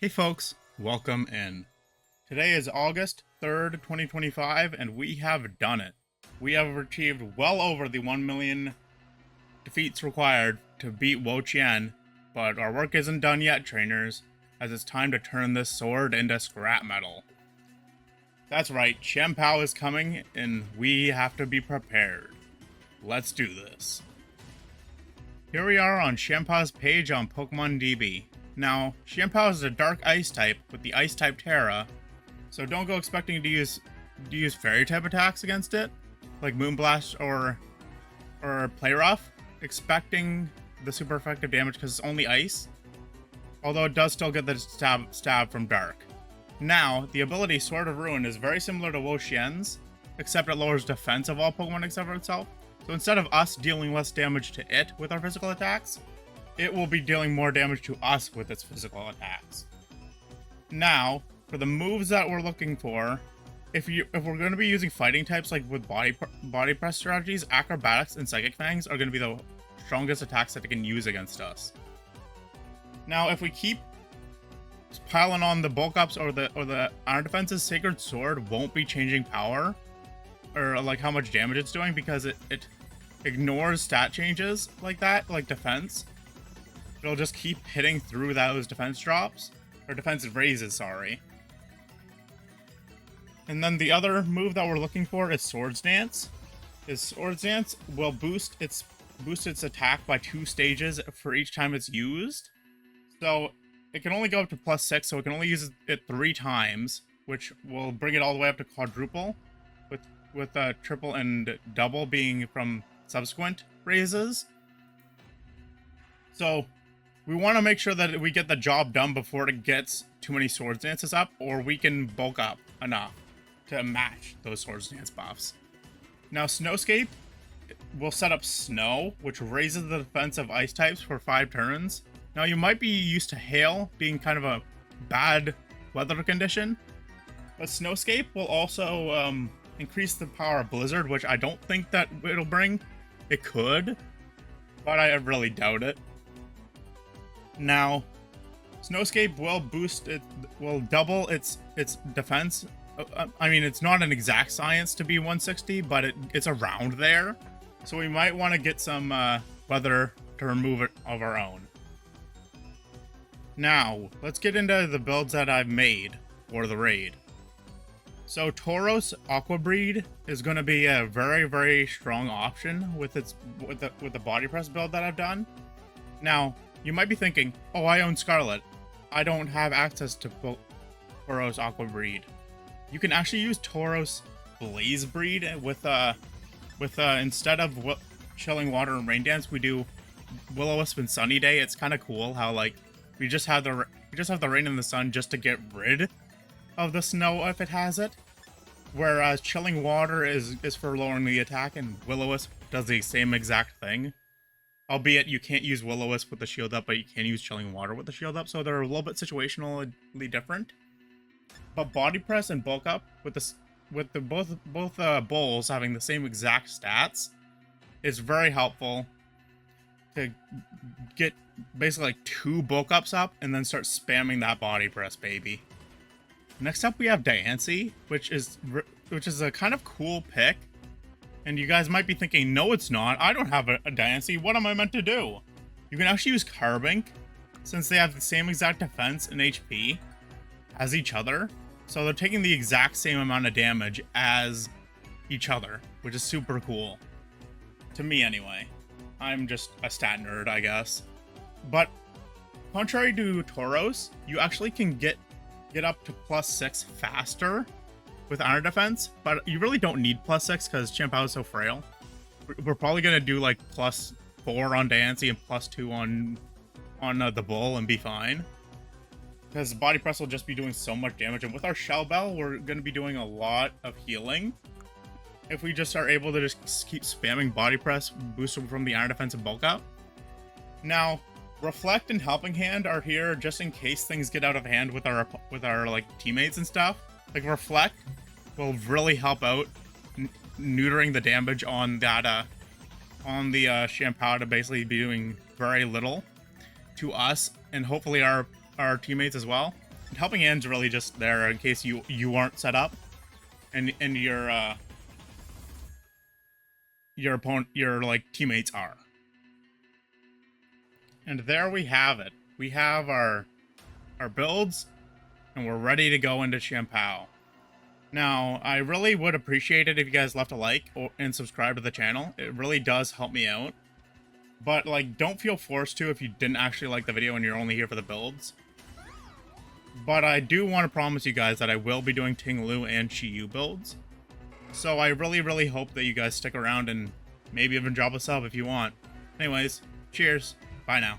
Hey folks, welcome in. Today is August 3rd, 2025, and we have done it. We have achieved well over the 1 million defeats required to beat Wo-Chien, but our work isn't done yet, trainers, as it's time to turn this sword into scrap metal. That's right, Chien-Pao is coming, and we have to be prepared. Let's do this. Here we are on Chien-Pao's page on Pokemon DB. Now, Chien-Pao is a dark ice type with the ice type Tera, so don't go expecting to use fairy type attacks against it, like Moonblast or Play Rough, expecting the super effective damage because it's only ice, although it does still get the stab from dark. Now, the ability Sword of Ruin is very similar to Wo-Chien's, except it lowers defense of all Pokemon except for itself. So instead of us dealing less damage to it with our physical attacks, it will be dealing more damage to us with its physical attacks. Now, for the moves that we're looking for, if we're going to be using fighting types like with body press strategies, Acrobatics and Psychic Fangs are going to be the strongest attacks that it can use against us. Now, if we keep piling on the bulk ups or the Iron Defenses, Sacred Sword won't be changing power or like how much damage it's doing because it ignores stat changes like that, like defense. It'll just keep hitting through those defense drops, or defense raises, sorry. And then the other move that we're looking for is Swords Dance. Swords Dance will boost its attack by 2 stages for each time it's used. So it can only go up to +6, so it can only use it 3 times, which will bring it all the way up to quadruple, with triple and double being from subsequent raises. So we want to make sure that we get the job done before it gets too many Swords Dances up, or we can bulk up enough to match those Swords Dance buffs. Now, Snowscape will set up Snow, which raises the defense of Ice types for 5 turns. Now, you might be used to Hail being kind of a bad weather condition, but Snowscape will also increase the power of Blizzard, which I don't think that it'll bring. It could, but I really doubt it. Now, Snowscape will double its defense. I mean, it's not an exact science to be 160, but it's around there. So we might want to get some weather to remove it of our own. Now, let's get into the builds that I've made for the raid. So Tauros-Aqua breed is going to be a very, very strong option with the body press build that I've done. Now, you might be thinking, oh, I own Scarlet. I don't have access to Tauros-Aqua breed. You can actually use Tauros-Blaze breed with instead of Chilling Water and Rain Dance, we do Will-O-Wisp and Sunny Day. It's kind of cool how like we just have the rain and the sun just to get rid of the snow if it has it. Whereas Chilling Water is for lowering the attack, and Will-O-Wisp does the same exact thing. Albeit you can't use Will-O-Wisp with the shield up, but you can use Chilling Water with the shield up, so they're a little bit situationally different. But Body Press and Bulk Up with both bowls having the same exact stats is very helpful to get basically like 2 Bulk Ups up and then start spamming that Body Press, baby. Next up we have Diancie, which is a kind of cool pick. And you guys might be thinking, no, it's not. I don't have a Diancie. What am I meant to do? You can actually use Carbink, since they have the same exact defense and HP as each other. So they're taking the exact same amount of damage as each other, which is super cool. To me, anyway. I'm just a stat nerd, I guess. But contrary to Tauros, you actually can get up to +6 faster with Iron Defense, but you really don't need +6 because Chien-Pao is so frail. We're probably going to do like +4 on Diancie and +2 on the Bull and be fine. Because Body Press will just be doing so much damage, and with our Shell Bell, we're going to be doing a lot of healing. If we just are able to just keep spamming Body Press, boosted from the Iron Defense and Bulk Up. Now, Reflect and Helping Hand are here just in case things get out of hand with our like teammates and stuff. Like Reflect will really help out neutering the damage on that on the Chien-Pao to basically be doing very little to us and hopefully our teammates as well. helping hand's really just there in case you aren't set up, and your opponent, your like teammates are. And there we have it. We have our builds, and we're ready to go into Chien-Pao. Now, I really would appreciate it if you guys left a like and subscribe to the channel. It really does help me out. But, like, don't feel forced to if you didn't actually like the video and you're only here for the builds. But I do want to promise you guys that I will be doing Ting Lu and Chi Yu builds. So I really, really hope that you guys stick around and maybe even drop a sub if you want. Anyways, cheers. Bye now.